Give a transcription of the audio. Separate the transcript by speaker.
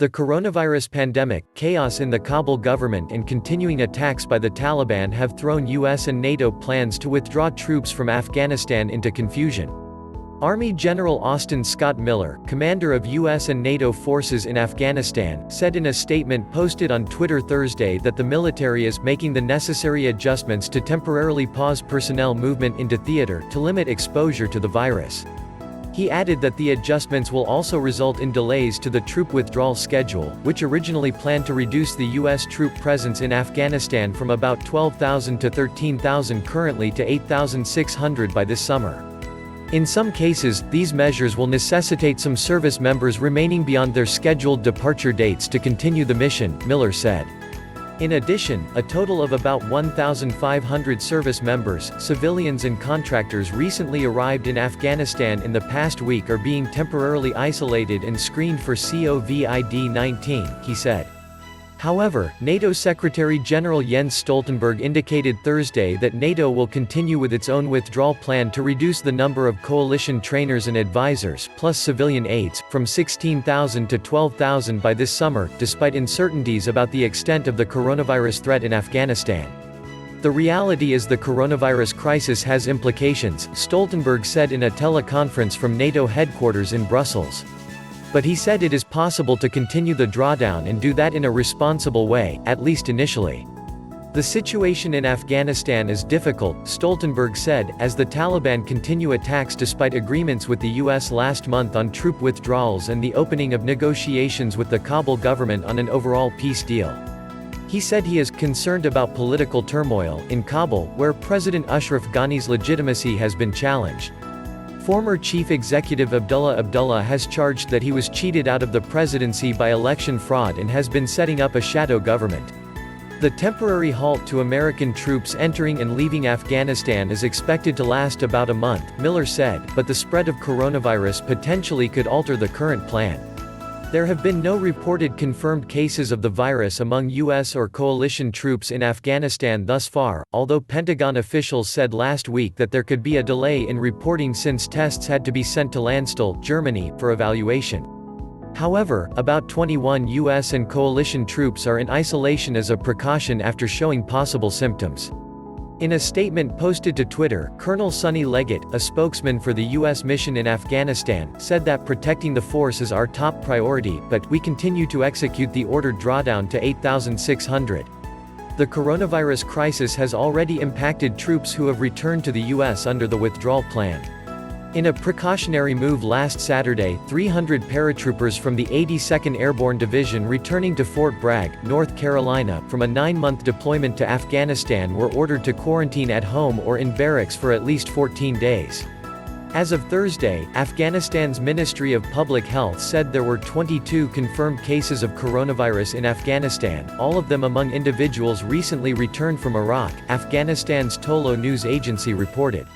Speaker 1: The coronavirus pandemic, chaos in the Kabul government and continuing attacks by the Taliban have thrown US and NATO plans to withdraw troops from Afghanistan into confusion. Army General Austin Scott Miller, commander of US and NATO forces in Afghanistan, said in a statement posted on Twitter Thursday that the military is making the necessary adjustments to temporarily pause personnel movement into theater to limit exposure to the virus. He added that the adjustments will also result in delays to the troop withdrawal schedule, which originally planned to reduce the U.S. troop presence in Afghanistan from about 12,000 to 13,000 currently to 8,600 by this summer. In some cases, these measures will necessitate some service members remaining beyond their scheduled departure dates to continue the mission, Miller said. In addition, a total of about 1,500 service members, civilians and contractors recently arrived in Afghanistan in the past week are being temporarily isolated and screened for COVID-19, he said. However, NATO Secretary-General Jens Stoltenberg indicated Thursday that NATO will continue with its own withdrawal plan to reduce the number of coalition trainers and advisors, plus civilian aides, from 16,000 to 12,000 by this summer, despite uncertainties about the extent of the coronavirus threat in Afghanistan. The reality is the coronavirus crisis has implications, Stoltenberg said in a teleconference from NATO headquarters in Brussels. But he said it is possible to continue the drawdown and do that in a responsible way, at least initially. The situation in Afghanistan is difficult, Stoltenberg said, as the Taliban continue attacks despite agreements with the US last month on troop withdrawals and the opening of negotiations with the Kabul government on an overall peace deal. He said he is concerned about political turmoil in Kabul, where President Ashraf Ghani's legitimacy has been challenged. Former Chief Executive Abdullah Abdullah has charged that he was cheated out of the presidency by election fraud and has been setting up a shadow government. The temporary halt to American troops entering and leaving Afghanistan is expected to last about a month, Miller said, but the spread of coronavirus potentially could alter the current plan. There have been no reported confirmed cases of the virus among U.S. or coalition troops in Afghanistan thus far, although Pentagon officials said last week that there could be a delay in reporting since tests had to be sent to Landstuhl, Germany, for evaluation. However, about 21 U.S. and coalition troops are in isolation as a precaution after showing possible symptoms. In a statement posted to Twitter, Colonel Sonny Leggett, a spokesman for the U.S. mission in Afghanistan, said that protecting the force is our top priority, but we continue to execute the ordered drawdown to 8,600. The coronavirus crisis has already impacted troops who have returned to the U.S. under the withdrawal plan. In a precautionary move last Saturday, 300 paratroopers from the 82nd Airborne Division returning to Fort Bragg, North Carolina, from a 9-month deployment to Afghanistan were ordered to quarantine at home or in barracks for at least 14 days. As of Thursday, Afghanistan's Ministry of Public Health said there were 22 confirmed cases of coronavirus in Afghanistan, all of them among individuals recently returned from Iraq, Afghanistan's Tolo news agency reported.